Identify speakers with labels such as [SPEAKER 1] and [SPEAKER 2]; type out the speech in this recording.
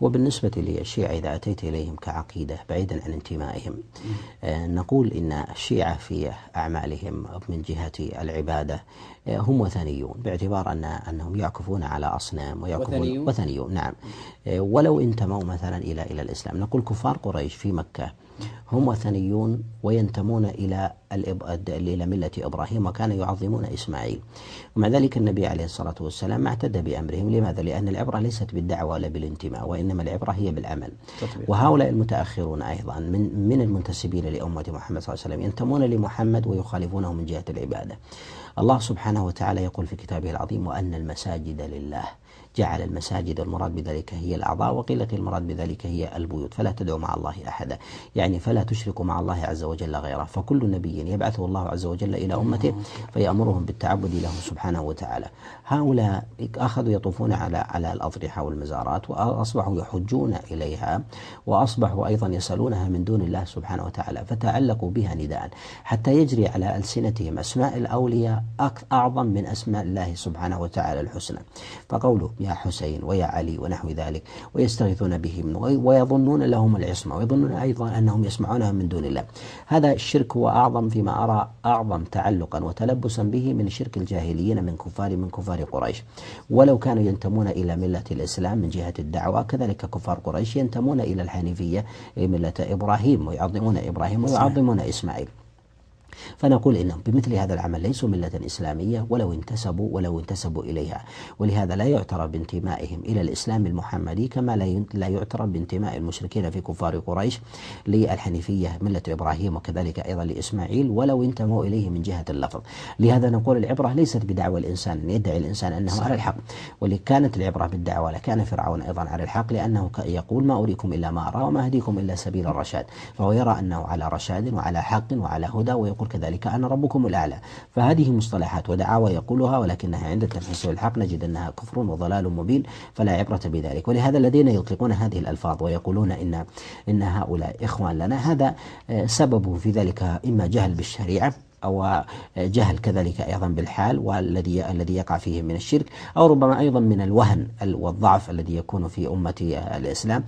[SPEAKER 1] وبالنسبة للشيعة إذا أتيت إليهم كعقيدة بعيدا عن انتمائهم، نقول إن الشيعة في أعمالهم من جهة العبادة هم وثنيون، باعتبار أنهم يعكفون على أصنام وثنيون نعم. ولو انتموا مثلا إلى الإسلام، نقول كفار قريش في مكة هم وثنيون وينتمون إلى ملة إبراهيم وكانوا يعظمون إسماعيل، ومع ذلك النبي عليه الصلاة والسلام ما اعتدى بأمرهم. لماذا؟ لأن العبرة ليست بالدعوة ولا بالانتماء، وإنما العبرة هي بالعمل. وهؤلاء المتأخرون أيضا من المنتسبين لأمة محمد صلى الله عليه وسلم ينتمون لمحمد ويخالفونه من جهة العبادة. الله سبحانه وتعالى يقول في كتابه العظيم: وأن المساجد لله. جعل المساجد المراد بذلك هي الأعضاء، وقيل المراد بذلك هي البيوت، فلا تدعوا مع الله أحدا، يعني فلا تشركوا مع الله عز وجل غيره. فكل نبي يبعثه الله عز وجل إلى أمته فيأمرهم بالتعبد له سبحانه وتعالى. هؤلاء أخذوا يطوفون على الأضرحة والمزارات، وأصبحوا يحجون إليها، وأصبحوا أيضا يسألونها من دون الله سبحانه وتعالى، فتعلقوا بها نداء حتى يجري على ألسنتهم أسماء الأولياء أعظم من أسماء الله سبحانه وتعالى الحسنى. فقوله يا حسين ويا علي ونحو ذلك، ويستغيثون بهم ويظنون لهم العصمة، ويظنون أيضا أنهم يسمعونها من دون الله. هذا الشرك هو أعظم، فيما أرى أعظم تعلقا وتلبسا به من شرك الجاهليين من كفار قريش. ولو كانوا ينتمون إلى ملة الإسلام من جهة الدعوة، كذلك كفار قريش ينتمون إلى الحنيفية ملة إبراهيم، ويعظمون إبراهيم ويعظمون إسماعيل. فنقول إنهم بمثل هذا العمل ليسوا ملة إسلامية ولو انتسبوا إليها. ولهذا لا يعترف بانتمائهم إلى الإسلام المحمدي، كما لا يعترف بانتماء المشركين في كفار قريش للحنيفية ملة إبراهيم، وكذلك أيضا لإسماعيل ولو انتموا إليه من جهة اللفظ. لهذا نقول العبرة ليست بدعوى الإنسان أن يدعي الإنسان أنه على الحق، ولكانت العبرة بالدعوة لكان فرعون أيضا على الحق، لأنه يقول ما أريكم إلا ما أرى وما أهديكم إلا سبيل الرشاد، فهو يرى أنه على رشاد وعلى حق وعلى هدى، ويقول كذلك أنا ربكم الأعلى. فهذه مصطلحات ودعاوى يقولها، ولكنها عند التنفيذ الحق نجد أنها كفر وضلال مبين، فلا عبرة بذلك. ولهذا الذين يطلقون هذه الألفاظ ويقولون إن هؤلاء إخوان لنا، هذا سببه في ذلك إما جهل بالشريعة أو جهل كذلك أيضا بالحال والذي يقع فيه من الشرك، أو ربما أيضا من الوهن والضعف الذي يكون في أمة الإسلام.